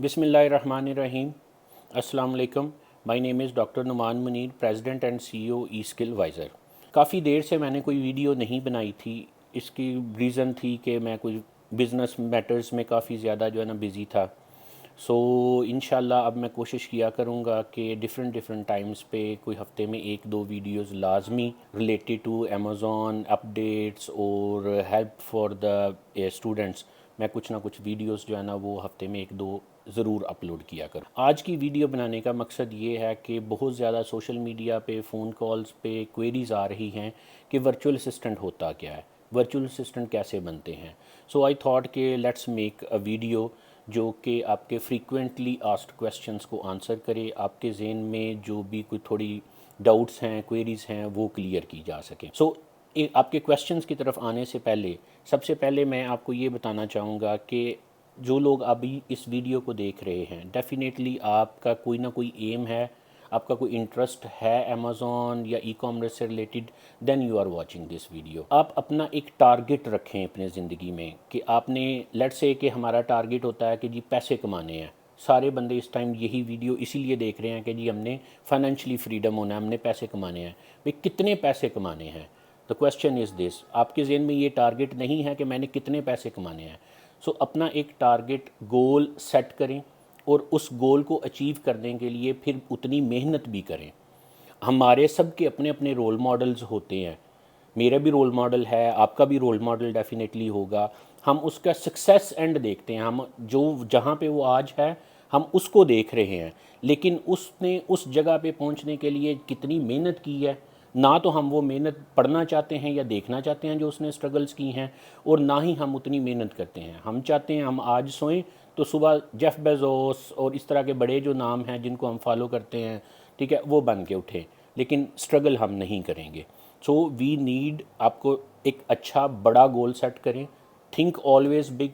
बिस्मिल्लाहिर्रहमानिर्रहीम। अस्सलाम वालेकुम। My name is doctor Numan Munir, president and CEO e skill wiser. काफ़ी देर से मैंने कोई वीडियो नहीं बनाई थी। इसकी रीज़न थी कि मैं कुछ बिज़नेस मैटर्स में काफ़ी ज़्यादा जो है ना बिज़ी था। सो इंशाल्लाह अब मैं कोशिश किया करूँगा कि डिफरेंट टाइम्स पे कोई हफ़्ते में एक दो वीडियोस लाजमी रिलेटेड टू अमेज़ॉन अपडेट्स और हेल्प फॉर द स्टूडेंट्स, मैं कुछ ना कुछ वीडियोस जो है ना वो हफ़्ते में एक दो ज़रूर अपलोड किया करूँ। आज की वीडियो बनाने का मकसद ये है कि बहुत ज़्यादा सोशल मीडिया पे फ़ोन कॉल्स पे क्वेरीज़ आ रही हैं कि वर्चुअल असिस्टेंट होता क्या है, वर्चुअल असिस्टेंट कैसे बनते हैं। सो आई थॉट कि लेट्स मेक अ वीडियो जो कि आपके फ्रीक्वेंटली आस्क्ड क्वेश्चंस को आंसर करे, आपके जहन में जो भी कोई थोड़ी डाउट्स हैं, क्वेरीज़ हैं, वो क्लियर की जा सकें। सो आपके क्वेश्चंस की तरफ आने से पहले सबसे पहले मैं आपको ये बताना चाहूँगा कि जो लोग अभी इस वीडियो को देख रहे हैं, डेफिनेटली आपका कोई ना कोई एम है, आपका कोई इंटरेस्ट है अमेज़ॉन या ई कॉमर्स से related, then you are watching this video. आप अपना एक टारगेट रखें अपने ज़िंदगी में कि आपने, लेट्स से कि हमारा टारगेट होता है कि जी पैसे कमाने हैं। सारे बंदे इस टाइम यही वीडियो इसीलिए देख रहे हैं कि जी हमने फाइनेंशियली फ्रीडम होना है, हमने पैसे कमाने हैं। भाई कितने पैसे कमाने हैं? The question is this. आपके ज़हन में ये टारगेट नहीं है कि मैंने कितने पैसे कमाने हैं। सो अपना एक टारगेट गोल सेट करें और उस गोल को अचीव करने के लिए फिर उतनी मेहनत भी करें। हमारे सब के अपने अपने रोल मॉडल्स होते हैं। मेरा भी रोल मॉडल है, आपका भी रोल मॉडल डेफिनेटली होगा। हम उसका सक्सेस एंड देखते हैं, हम जो जहाँ पे वो आज है हम उसको देख रहे हैं, लेकिन उसने उस जगह पे पहुँचने के लिए कितनी मेहनत की है, ना तो हम वो मेहनत पढ़ना चाहते हैं या देखना चाहते हैं जो उसने स्ट्रगल्स की हैं, और ना ही हम उतनी मेहनत करते हैं। हम चाहते हैं हम आज सोएं तो सुबह जेफ बेजोस और इस तरह के बड़े जो नाम हैं जिनको हम फॉलो करते हैं, ठीक है, वो बन के उठें, लेकिन स्ट्रगल हम नहीं करेंगे। सो वी नीड, आपको एक अच्छा बड़ा गोल सेट करें, थिंक ऑलवेज बिग,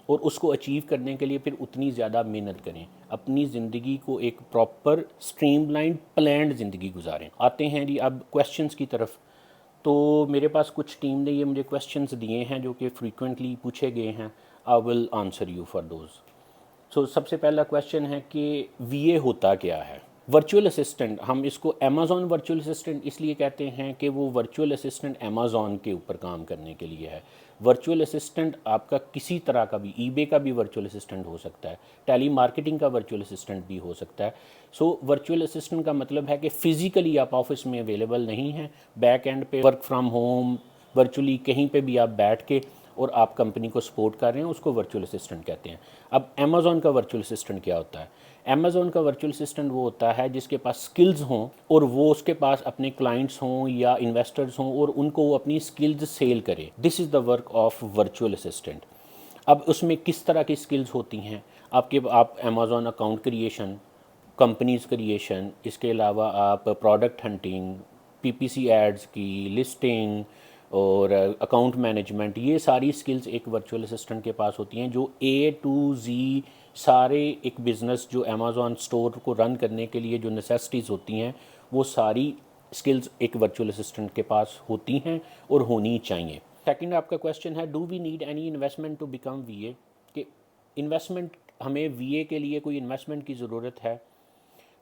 और उसको अचीव करने के लिए फिर उतनी ज़्यादा मेहनत करें। अपनी ज़िंदगी को एक प्रॉपर स्ट्रीमलाइन प्लान्ड ज़िंदगी गुजारें। आते हैं जी अब क्वेश्चंस की तरफ। तो मेरे पास कुछ टीम ने ये मुझे क्वेश्चंस दिए हैं जो कि फ्रीक्वेंटली पूछे गए हैं। I will answer you for those. So सबसे पहला क्वेश्चन है कि वीए होता क्या है? वर्चुअल असिस्टेंट, हम इसको अमेज़ॉन वर्चुअल असिस्टेंट इसलिए कहते हैं कि वो वर्चुअल असिस्टेंट अमेज़ॉन के ऊपर काम करने के लिए है। वर्चुअल असिस्टेंट आपका किसी तरह का भी, ईबे का भी वर्चुअल असिस्टेंट हो सकता है, टेली मार्केटिंग का वर्चुअल असिस्टेंट भी हो सकता है। सो वर्चुअल असिस्टेंट का मतलब है कि फ़िज़िकली आप ऑफिस में अवेलेबल नहीं हैं, बैक एंड पे वर्क फ्रॉम होम वर्चुअली कहीं पे भी आप बैठ के और आप कंपनी को सपोर्ट कर रहे हैं, उसको वर्चुअल असिस्टेंट कहते हैं। अब अमेज़ॉन का वर्चुअल असिस्टेंट क्या होता है? अमेज़ॉन का वर्चुअल असिस्टेंट वो होता है जिसके पास स्किल्स हों और वो उसके पास अपने क्लाइंट्स हों या इन्वेस्टर्स हों और उनको वो अपनी स्किल्स सेल करे। This is the work of virtual assistant. अब उसमें किस तरह की स्किल्स होती हैं? आप Amazon account creation, companies creation, इसके अलावा आप प्रोडक्ट हंटिंग, पीपीसी एड्स की लिस्टिंग और अकाउंट मैनेजमेंट, ये सारी स्किल्स एक वर्चुअल असिस्टेंट के पास होती हैं जो ए टू ज़ी सारे एक बिज़नेस जो अमेज़ॉन स्टोर को रन करने के लिए जो नेसेसिटीज़ होती हैं वो सारी स्किल्स एक वर्चुअल असिस्टेंट के पास होती हैं और होनी चाहिए। सेकंड आपका क्वेश्चन है, do we need any investment to become VA? कि इन्वेस्टमेंट, हमें वीए के लिए कोई इन्वेस्टमेंट की ज़रूरत है?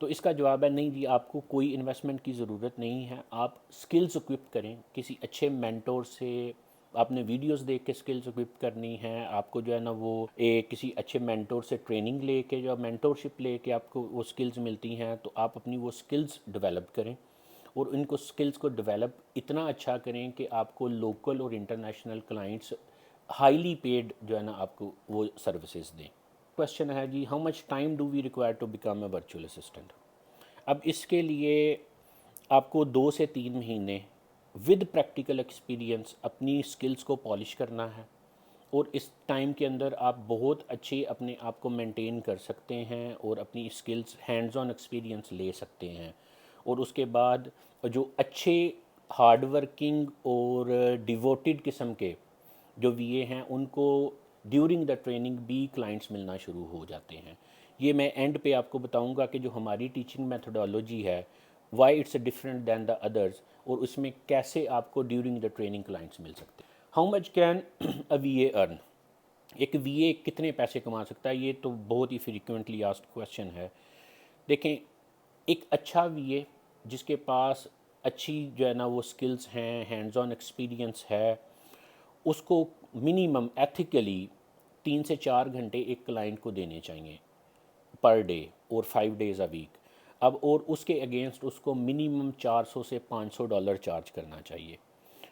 तो इसका जवाब है नहीं जी, आपको कोई इन्वेस्टमेंट की ज़रूरत नहीं है। आप स्किल्स इक्विप करें किसी अच्छे मेंटोर से। आपने वीडियोस देख के स्किल्स इक्विप करनी है, आपको जो है ना वो किसी अच्छे मेंटोर से ट्रेनिंग लेके, जो मेंटोरशिप लेके आपको वो स्किल्स मिलती हैं, तो आप अपनी वो स्किल्स डेवलप करें और उनको स्किल्स को डेवलप इतना अच्छा करें कि आपको लोकल और इंटरनेशनल क्लाइंट्स हाईली पेड जो है ना आपको वो सर्विसेज दें। क्वेश्चन है जी, how much time do we require to become a virtual assistant? अब इसके लिए आपको 2 से 3 महीने विद प्रैक्टिकल एक्सपीरियंस अपनी स्किल्स को पॉलिश करना है, और इस टाइम के अंदर आप बहुत अच्छे अपने आप को मेंटेन कर सकते हैं और अपनी स्किल्स हैंड्स ऑन एक्सपीरियंस ले सकते हैं। और उसके बाद जो अच्छे हार्ड वर्किंग और डिवोटेड किस्म के जो वीए हैं उनको ड्यूरिंग द ट्रेनिंग भी क्लाइंट्स मिलना शुरू हो जाते हैं। ये मैं एंड पे आपको बताऊंगा कि जो हमारी टीचिंग मेथोडोलॉजी है, why it's different than the others, और उसमें कैसे आपको ड्यूरिंग द ट्रेनिंग क्लाइंट्स मिल सकते हैं। How much can a वीए earn? एक वीए कितने पैसे कमा सकता है? ये तो बहुत ही फ्रीक्वेंटली आस्क्ड क्वेश्चन है। देखें, एक अच्छा वीए जिसके पास अच्छी जो है ना वो स्किल्स हैं, हैंड्स ऑन एक्सपीरियंस है, उसको मिनिमम एथिकली 3 से 4 घंटे एक क्लाइंट को देने चाहिए पर डे और 5 डेज़ अ वीक। अब और उसके अगेंस्ट उसको मिनिमम $400 से $500 चार्ज करना चाहिए।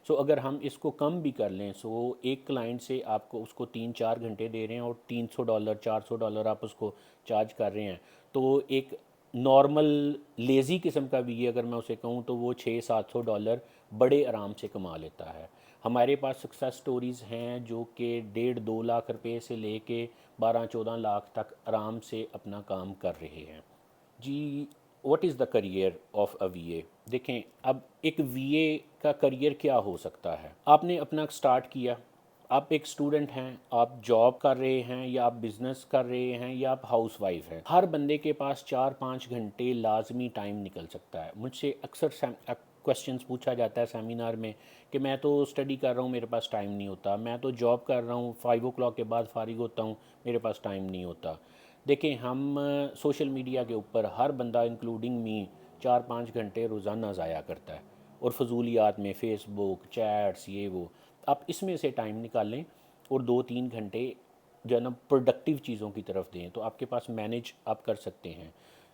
सो अगर हम इसको कम भी कर लें, सो एक क्लाइंट से आपको उसको 3-4 घंटे दे रहे हैं और $300 $400 आप उसको चार्ज कर रहे हैं, तो एक नॉर्मल लेज़ी किस्म का भी, अगर मैं उसे कहूँ, तो वो $600-700 बड़े आराम से कमा लेता है। हमारे पास सक्सेस स्टोरीज़ हैं जो कि 1.5-2 लाख रुपए से लेके 12-14 लाख तक आराम से अपना काम कर रहे हैं। जी, what is the career of a VA? देखें, अब एक वीए का करियर क्या हो सकता है? आपने अपना स्टार्ट किया, आप एक स्टूडेंट हैं, आप जॉब कर रहे हैं या आप बिज़नेस कर रहे हैं या आप हाउस वाइफ हैं, हर बंदे के पास 4-5 घंटे लाजमी टाइम निकल सकता है। मुझसे अक्सर क्वेश्चंस पूछा जाता है सेमिनार में कि मैं तो स्टडी कर रहा हूँ, मेरे पास टाइम नहीं होता, मैं तो जॉब कर रहा हूँ, 5 o'clock के बाद फारिग होता हूँ, मेरे पास टाइम नहीं होता। देखें, हम सोशल मीडिया के ऊपर हर बंदा इंक्लूडिंग मी 4-5 घंटे रोज़ाना ज़ाया करता है, और फजूलियात में फ़ेसबुक, चैट्स, ये वो। आप इसमें से टाइम निकालें और 2-3 घंटे जो है ना प्रोडक्टिव चीज़ों की तरफ दें, तो आपके पास मैनेज आप कर सकते हैं।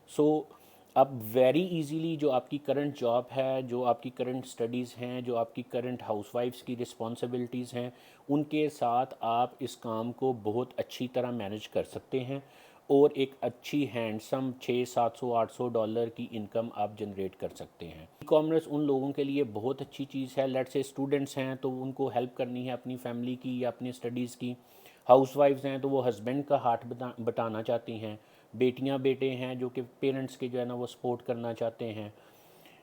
सो आप वेरी इजीली जो आपकी करंट जॉब है, जो आपकी करंट स्टडीज़ हैं, जो आपकी करंट हाउसवाइफ्स की रिस्पॉन्सिबिलिटीज़ हैं, उनके साथ आप इस काम को बहुत अच्छी तरह मैनेज कर सकते हैं और एक अच्छी हैंडसम 600-700-800 की इनकम आप जनरेट कर सकते हैं। ई कॉमर्स उन लोगों के लिए बहुत अच्छी चीज़ है। लेट्स से स्टूडेंट्स हैं तो उनको हेल्प करनी है अपनी फैमिली की या अपनी स्टडीज़ की। हाउसवाइफ्स हैं तो वो हस्बैंड का हाथ बटाना चाहती हैं। बेटियां बेटे हैं जो कि पेरेंट्स के जो है ना वो सपोर्ट करना चाहते हैं।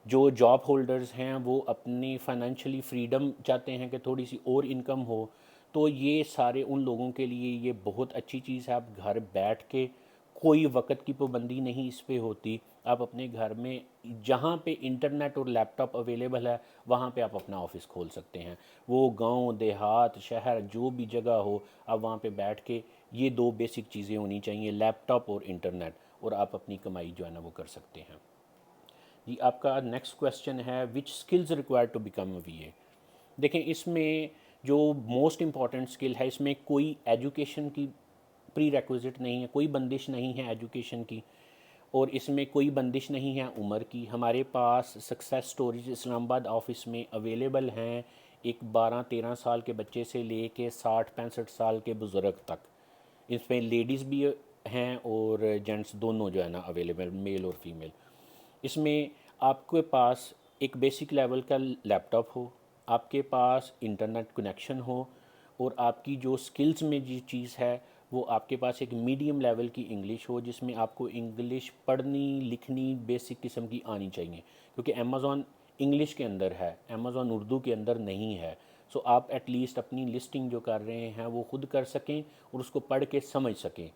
जो जॉब होल्डर्स हैं वो अपनी फाइनेंशियली फ्रीडम चाहते हैं कि थोड़ी सी और इनकम हो। तो ये सारे उन लोगों के लिए ये बहुत अच्छी चीज़ है। आप घर बैठ के, कोई वक्त की पाबंदी नहीं इस पे होती, आप अपने घर में जहाँ पे इंटरनेट और लैपटॉप अवेलेबल है वहाँ पे आप अपना ऑफिस खोल सकते हैं। वो गांव देहात शहर जो भी जगह हो, आप वहाँ पे बैठ के, ये दो बेसिक चीज़ें होनी चाहिए, लैपटॉप और इंटरनेट, और आप अपनी कमाई जो है ना वो कर सकते हैं। जी, आपका नेक्स्ट क्वेश्चन है which skills required to become a VA? देखें, इसमें जो मोस्ट इम्पॉर्टेंट स्किल है, इसमें कोई एजुकेशन की प्री रेक्विजिट नहीं है, कोई बंदिश नहीं है एजुकेशन की, और इसमें कोई बंदिश नहीं है उम्र की। हमारे पास सक्सेस स्टोरीज इस्लामाबाद ऑफिस में अवेलेबल हैं, एक 12-13 साल के बच्चे से ले कर 60-65 साल के बुज़ुर्ग तक। इसमें लेडीज़ भी हैं और जेंट्स दोनों जो है ना अवेलेबल, मेल और फीमेल। इसमें आपके पास एक बेसिक लेवल का लैपटॉप हो, आपके पास इंटरनेट कनेक्शन हो, और आपकी जो स्किल्स में जो चीज़ है वो आपके पास एक मीडियम लेवल की इंग्लिश हो, जिसमें आपको इंग्लिश पढ़नी लिखनी बेसिक किस्म की आनी चाहिए। क्योंकि अमेज़ॉन इंग्लिश के अंदर है, अमेज़ॉन उर्दू के अंदर नहीं है। सो आप एटलीस्ट अपनी लिस्टिंग जो कर रहे हैं वो खुद कर सकें और उसको पढ़ के समझ सकें।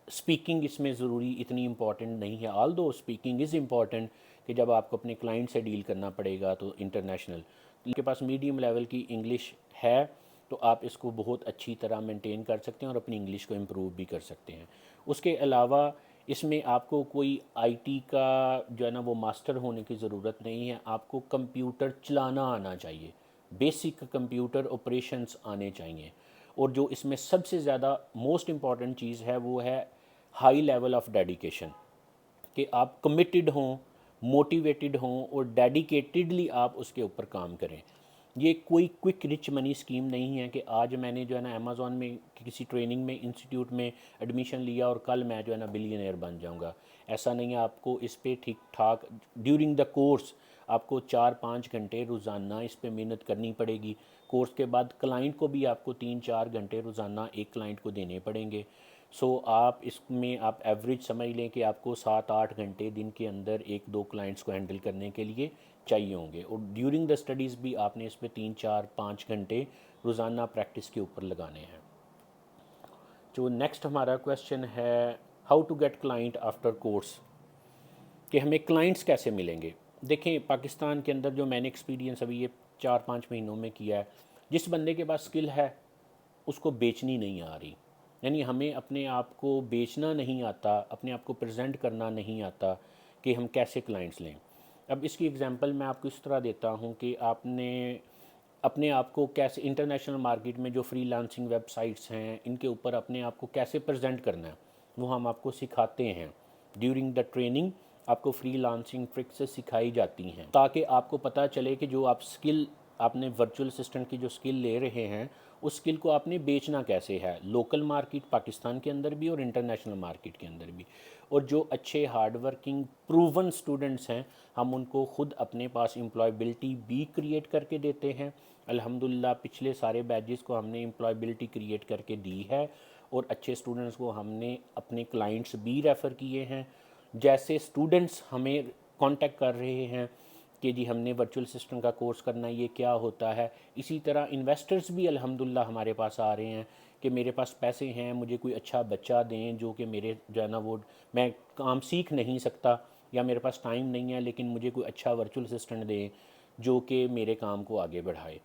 स्पीकिंग इसमें ज़रूरी इतनी इम्पॉर्टेंट नहीं है, ऑल दो स्पीकिंग इज़ इम्पॉर्टेंट, कि जब आपको अपने क्लाइंट से डील करना पड़ेगा तो इंटरनेशनल, आपके पास मीडियम लेवल की इंग्लिश है तो आप इसको बहुत अच्छी तरह मेंटेन कर सकते हैं और अपनी इंग्लिश को इम्प्रूव भी कर सकते हैं। उसके अलावा इसमें आपको कोई आईटी का जो है ना वो मास्टर होने की ज़रूरत नहीं है, आपको कंप्यूटर चलाना आना चाहिए, बेसिक कंप्यूटर ऑपरेशंस आने चाहिए। और जो इसमें सबसे ज़्यादा मोस्ट इम्पॉर्टेंट चीज़ है वो है हाई लेवल ऑफ डेडिकेशन, कि आप कमिटेड हों, मोटिवेटेड हों और डेडिकेटेडली आप उसके ऊपर काम करें। ये कोई क्विक रिच मनी स्कीम नहीं है कि आज मैंने जो है ना अमेज़ॉन में किसी ट्रेनिंग में इंस्टीट्यूट में एडमिशन लिया और कल मैं जो है ना बिलियनियर बन जाऊंगा। ऐसा नहीं है। आपको इस पे ठीक ठाक ड्यूरिंग द कोर्स आपको 4-5 घंटे रोज़ाना इस पे मेहनत करनी पड़ेगी। कोर्स के बाद क्लाइंट को भी आपको 3-4 घंटे रोज़ाना एक क्लाइंट को देने पड़ेंगे। सो आप इसमें आप एवरेज समझ लें कि आपको 7-8 घंटे दिन के अंदर 1-2 क्लाइंट्स को हैंडल करने के लिए चाहिए होंगे, और ड्यूरिंग द स्टडीज़ भी आपने इस पर 3-4-5 घंटे रोज़ाना प्रैक्टिस के ऊपर लगाने हैं। जो नेक्स्ट हमारा क्वेश्चन है how to get client after course, कि हमें क्लाइंट्स कैसे मिलेंगे। देखें, पाकिस्तान के अंदर जो मैंने एक्सपीरियंस अभी ये 4-5 महीनों में किया है, जिस बंदे के पास स्किल है उसको बेचनी नहीं आ रही, यानी हमें अपने आप को बेचना नहीं आता, अपने आप को प्रेजेंट करना नहीं आता कि हम कैसे क्लाइंट्स लें। अब इसकी एग्जांपल मैं आपको इस तरह देता हूँ कि आपने अपने आप को कैसे इंटरनेशनल मार्केट में जो फ्रीलांसिंग वेबसाइट्स हैं इनके ऊपर अपने आप को कैसे प्रेजेंट करना है वो हम आपको सिखाते हैं। ड्यूरिंग द ट्रेनिंग आपको फ्रीलांसिंग ट्रिक्स सिखाई जाती हैं ताकि आपको पता चले कि जो आप स्किल आपने वर्चुअल असिस्टेंट की जो स्किल ले रहे हैं उस स्किल को आपने बेचना कैसे है, लोकल मार्केट पाकिस्तान के अंदर भी और इंटरनेशनल मार्केट के अंदर भी। और जो अच्छे हार्ड वर्किंग प्रूवन स्टूडेंट्स हैं हम उनको खुद अपने पास एम्प्लॉयबिलिटी भी क्रिएट करके देते हैं। अल्हम्दुलिल्लाह पिछले सारे बैचेस को हमने एम्प्लॉयबिलिटी क्रिएट करके दी है और अच्छे स्टूडेंट्स को हमने अपने क्लाइंट्स भी रेफ़र किए हैं। जैसे स्टूडेंट्स हमें कांटेक्ट कर रहे हैं कि जी हमने वर्चुअल असिस्टेंट का कोर्स करना है, ये क्या होता है, इसी तरह इन्वेस्टर्स भी अल्हम्दुलिल्लाह हमारे पास आ रहे हैं कि मेरे पास पैसे हैं, मुझे कोई अच्छा बच्चा दें जो कि मेरे जो है ना वो मैं काम सीख नहीं सकता या मेरे पास टाइम नहीं है लेकिन मुझे कोई अच्छा वर्चुअल असिस्टेंट दें जो कि मेरे काम को आगे बढ़ाए।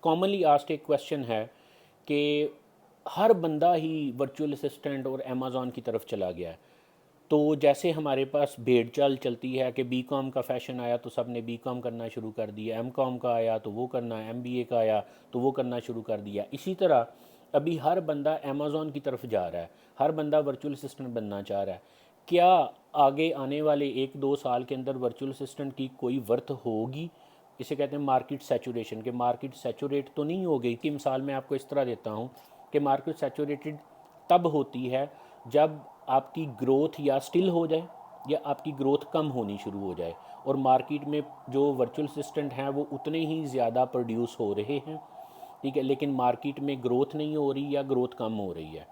कॉमनली आस्क्ड एक क्वेश्चन है कि हर बंदा ही वर्चुअल असिस्टेंट और अमेज़ॉन की तरफ चला गया है। तो जैसे हमारे पास भेड़ चाल चलती है कि बीकॉम का फैशन आया तो सब ने बीकॉम करना शुरू कर दिया, एमकॉम का आया तो वो करना, एमबीए का आया तो वो करना शुरू कर दिया। इसी तरह अभी हर बंदा अमेज़ॉन की तरफ जा रहा है, हर बंदा वर्चुअल असिस्टेंट बनना चाह रहा है। क्या आगे आने वाले 1-2 साल के अंदर वर्चुअल असिस्टेंट की कोई वर्थ होगी? इसे कहते हैं मार्केट सैचुरेशन, के मार्केट सैचुरेट तो नहीं हो गई। कि मिसाल मैं आपको इस तरह देता हूँ कि मार्केट सैचुरेटेड तब होती है जब आपकी ग्रोथ या स्टिल हो जाए या आपकी ग्रोथ कम होनी शुरू हो जाए और मार्केट में जो वर्चुअल असिस्टेंट हैं वो उतने ही ज़्यादा प्रोड्यूस हो रहे हैं, ठीक है, लेकिन मार्केट में ग्रोथ नहीं हो रही या ग्रोथ कम हो रही है।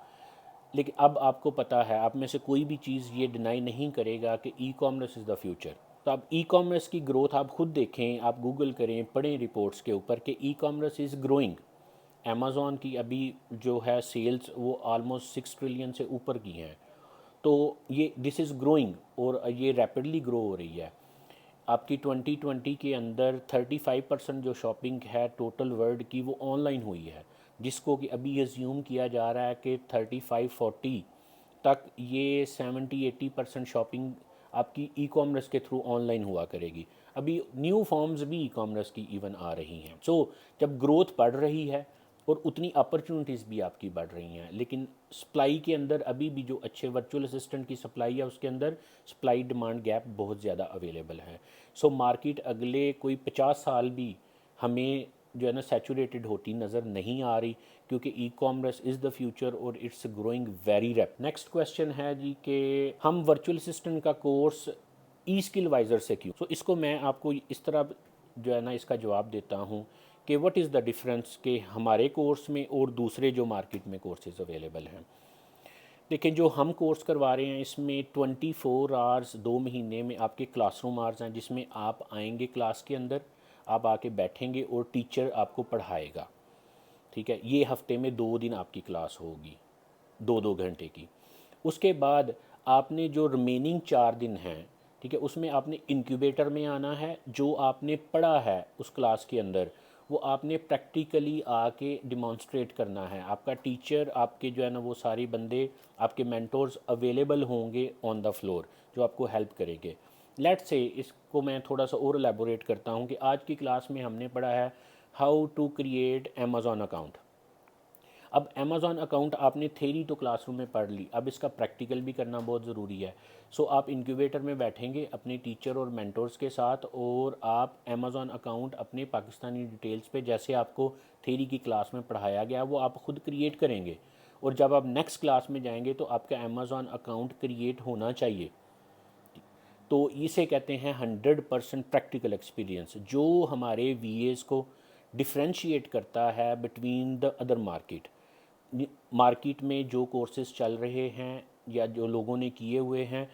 लेकिन अब आपको पता है, आप में से कोई भी चीज़ ये डिनाई नहीं करेगा कि ई कॉमर्स इज़ द फ्यूचर। तो अब ई कॉमर्स की ग्रोथ आप खुद देखें, आप गूगल करें, पढ़ें रिपोर्ट्स के ऊपर कि ई कॉमर्स इज़ ग्रोइंग। अमेज़ॉन की अभी जो है सेल्स वो ऑलमोस्ट 6 ट्रिलियन से ऊपर की हैं। तो ये दिस इज़ ग्रोइंग और ये रैपिडली ग्रो हो रही है। आपकी 2020 के अंदर 35% जो शॉपिंग है टोटल वर्ल्ड की वो ऑनलाइन हुई है, जिसको कि अभी एज्यूम किया जा रहा है कि 35-40 तक ये 70-80% शॉपिंग आपकी ई कॉमर्स के थ्रू ऑनलाइन हुआ करेगी। अभी न्यू फॉर्म्स भी ई कॉमर्स की इवन आ रही हैं। जब ग्रोथ बढ़ रही है और उतनी अपॉर्चुनिटीज़ भी आपकी बढ़ रही हैं, लेकिन सप्लाई के अंदर अभी भी जो अच्छे वर्चुअल असिस्टेंट की सप्लाई है उसके अंदर सप्लाई डिमांड गैप बहुत ज़्यादा अवेलेबल है। मार्केट अगले कोई 50 साल भी हमें जो है ना सैचुरेटेड होती नज़र नहीं आ रही, क्योंकि e commerce is the future और it's growing very rap. Next question है जी कि हम वर्चुअल असिस्टेंट का कोर्स ई स्किल वाइजर से क्यों। इसको मैं आपको इस तरह जो है ना इसका जवाब देता हूँ कि व्हाट इज़ द डिफरेंस के हमारे कोर्स में और दूसरे जो मार्केट में कोर्सेज अवेलेबल हैं। देखिए, जो हम कोर्स करवा रहे हैं इसमें 24 आवर्स 2 महीने में आपके क्लासरूम आवर्स हैं, जिसमें आप आएंगे क्लास के अंदर, आप आके बैठेंगे और टीचर आपको पढ़ाएगा, ठीक है। ये हफ्ते में 2 दिन आपकी क्लास होगी, 2-2 घंटे की। उसके बाद आपने जो रिमेनिंग 4 दिन हैं, ठीक है, उसमें आपने इंक्यूबेटर में आना है। जो आपने पढ़ा है उस क्लास के अंदर वो आपने प्रैक्टिकली आके डिमॉन्स्ट्रेट करना है। आपका टीचर, आपके जो है ना वो सारे बंदे, आपके मेंटोर्स अवेलेबल होंगे ऑन द फ्लोर जो आपको हेल्प करेंगे। लेट्स से इसको मैं थोड़ा सा और एलेबोरेट करता हूँ कि आज की क्लास में हमने पढ़ा है how to create Amazon account. अब अमेज़ॉन अकाउंट आपने थ्योरी तो क्लासरूम में पढ़ ली, अब इसका प्रैक्टिकल भी करना बहुत ज़रूरी है। आप इंक्यूबेटर में बैठेंगे अपने टीचर और मेंटोर्स के साथ और आप अमेज़ॉन अकाउंट अपने पाकिस्तानी डिटेल्स पे जैसे आपको थ्योरी की क्लास में पढ़ाया गया वो आप ख़ुद क्रिएट करेंगे। और जब आप नेक्स्ट क्लास में जाएंगे तो आपका अमेज़ॉन अकाउंट क्रिएट होना चाहिए। तो इसे कहते हैं 100% प्रैक्टिकल एक्सपीरियंस, जो हमारे वीएस को डिफ्रेंशिएट करता है between the other market. Market में जो कोर्सेज चल रहे हैं या जो लोगों ने किए हुए हैं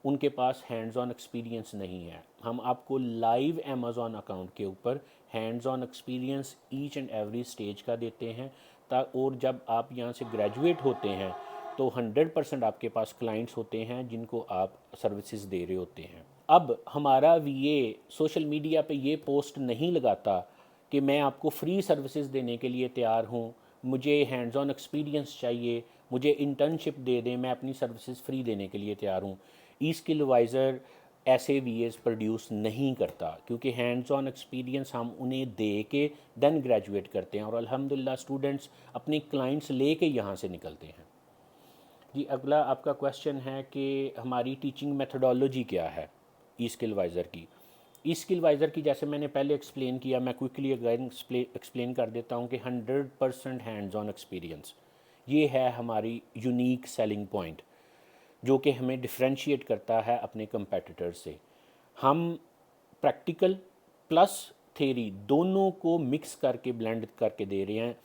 उनके पास हैंड्स ऑन एक्सपीरियंस नहीं है। हम आपको लाइव अमेज़ॉन अकाउंट के ऊपर hands on experience each and every stage का देते हैं। और जब आप यहाँ से ग्रेजुएट होते हैं तो 100% आपके पास क्लाइंट्स होते हैं जिनको आप सर्विसेज दे रहे होते हैं। अब हमारा वीए सोशल मीडिया पे ये पोस्ट नहीं लगाता कि मैं आपको फ्री सर्विसेज देने के लिए तैयार हूँ, मुझे हैंड्स ऑन एक्सपीरियंस चाहिए, मुझे इंटर्नशिप दे दें, मैं अपनी सर्विसेज फ्री देने के लिए तैयार हूँ। ई स्किल वाइज़र ऐसे वीएस प्रोड्यूस नहीं करता, क्योंकि हैंड्स ऑन एक्सपीरियंस हम उन्हें दे के देन ग्रेजुएट करते हैं, और अल्हम्दुलिल्लाह स्टूडेंट्स अपने क्लाइंट्स ले के यहाँ से निकलते हैं। जी, अगला आपका क्वेश्चन है कि हमारी टीचिंग मेथडोलॉजी क्या है ई स्किल वाइज़र की। ई स्किल वाइज़र की जैसे मैंने पहले एक्सप्लेन किया, मैं क्विकली अगेन एक्सप्लेन कर देता हूँ कि 100% हैंड्स ऑन एक्सपीरियंस ये है हमारी यूनिक सेलिंग पॉइंट, जो कि हमें डिफ्रेंशिएट करता है अपने कंपेटिटर से। हम प्रैक्टिकल प्लस थेरी दोनों को मिक्स करके ब्लेंड करके दे रहे हैं।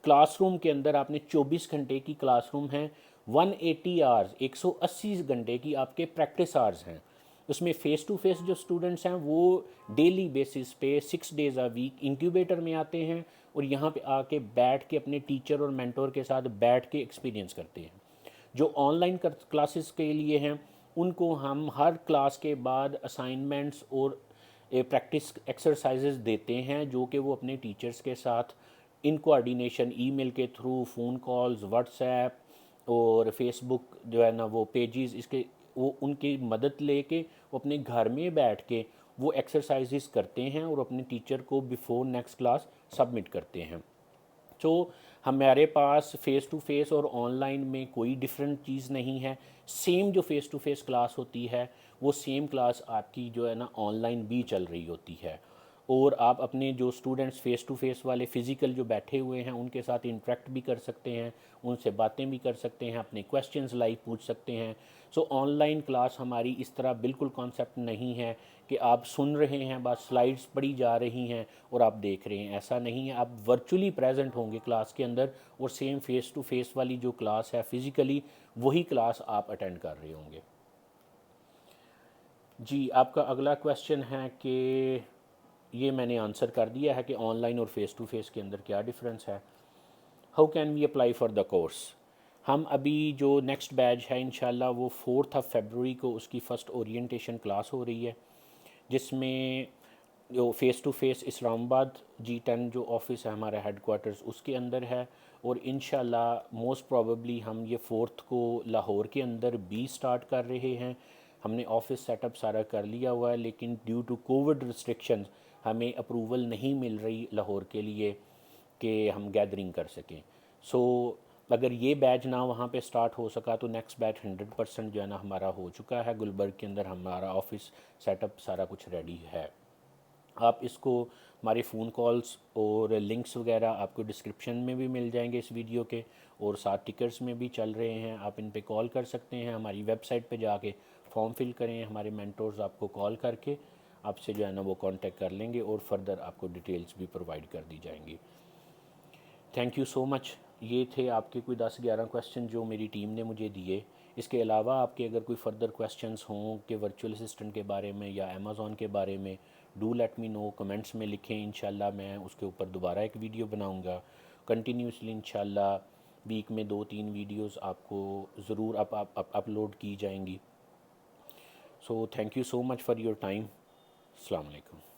क्लासरूम के अंदर आपने 24 घंटे की क्लासरूम है, 180 आवर्स 180 घंटे की आपके प्रैक्टिस आवर्स हैं। उसमें फ़ेस टू फेस जो स्टूडेंट्स हैं वो डेली बेसिस पे 6 डेज़ अ वीक इंक्यूबेटर में आते हैं और यहाँ पे आके बैठ के अपने टीचर और मेंटोर के साथ बैठ के एक्सपीरियंस करते हैं। जो ऑनलाइन क्लासेस के लिए हैं उनको हम हर क्लास के बाद असाइनमेंट्स और प्रैक्टिस एक्सरसाइजेज देते हैं, जो कि वो अपने टीचर्स के साथ इन कोऑर्डिनेशन ईमेल के थ्रू, फ़ोन कॉल्स, व्हाट्सएप और फेसबुक जो है ना वो पेजेस इसके, वो उनकी मदद लेके वो अपने घर में बैठ के वो एक्सरसाइजेस करते हैं और अपने टीचर को बिफोर नेक्स्ट क्लास सबमिट करते हैं। तो हमारे पास फ़ेस टू फेस और ऑनलाइन में कोई डिफरेंट चीज़ नहीं है। सेम जो फ़ेस टू फेस क्लास होती है वो सेम क्लास आपकी जो है ना ऑनलाइन भी चल रही होती है, और आप अपने जो स्टूडेंट्स फ़ेस टू फेस वाले फ़िज़िकल जो बैठे हुए हैं उनके साथ इंटरेक्ट भी कर सकते हैं, उनसे बातें भी कर सकते हैं, अपने क्वेश्चंस लाइव पूछ सकते हैं। सो ऑनलाइन क्लास हमारी इस तरह बिल्कुल कॉन्सेप्ट नहीं है कि आप सुन रहे हैं, बस स्लाइड्स पढ़ी जा रही हैं और आप देख रहे हैं, ऐसा नहीं है। आप वर्चुअली प्रेजेंट होंगे क्लास के अंदर और सेम फ़ेस टू फेस वाली जो क्लास है फिज़िकली वही क्लास आप अटेंड कर रहे होंगे। जी, आपका अगला क्वेश्चन है कि ये मैंने आंसर कर दिया है कि ऑनलाइन और फेस टू फेस के अंदर क्या डिफरेंस है। How can we apply for the course. हम अभी जो नेक्स्ट बैच है इंशाल्लाह वो 4 फरवरी को उसकी फ़र्स्ट ओरिएंटेशन क्लास हो रही है, जिसमें जो face to face Islamabad G10 जो ऑफिस है हमारा हेडकोार्टर्स उसके अंदर है, और इंशाल्लाह मोस्ट प्रोबेबली हम ये 4 को लाहौर के अंदर भी स्टार्ट कर रहे हैं। हमने ऑफिस सेटअप सारा कर लिया हुआ है, लेकिन ड्यू टू कोविड रिस्ट्रिक्शंस हमें अप्रूवल नहीं मिल रही लाहौर के लिए कि हम गैदरिंग कर सकें। सो अगर ये बैच ना वहाँ पे स्टार्ट हो सका तो नेक्स्ट बैच 100% जो है ना हमारा हो चुका है। गुलबर्ग के अंदर हमारा ऑफिस सेटअप सारा कुछ रेडी है। आप इसको हमारे फ़ोन कॉल्स और लिंक्स वगैरह आपको डिस्क्रिप्शन में भी मिल जाएंगे इस वीडियो के, और साथ टिकर्स में भी चल रहे हैं। आप इन पे कॉल कर सकते हैं, हमारी वेबसाइट पे जाके फॉर्म फिल करें, हमारे मेंटोर्स आपको कॉल करके आपसे जो है ना वो कांटेक्ट कर लेंगे और फर्दर आपको डिटेल्स भी प्रोवाइड कर दी जाएंगी। Thank you so much. ये थे आपके कोई 10-11 क्वेश्चन जो मेरी टीम ने मुझे दिए। इसके अलावा आपके अगर कोई फर्दर क्वेश्चंस हों कि वर्चुअल असिस्टेंट के बारे में या अमेज़ॉन के बारे में, do let me know, comments में लिखें। इंशाल्लाह मैं उसके ऊपर दोबारा एक वीडियो बनाऊंगा कंटिन्यूसली। इंशाल्लाह वीक में 2-3 वीडियोस आपको ज़रूर अपलोड की जाएंगी। So thank you so much for your time. अस्सलाम वालेकुम।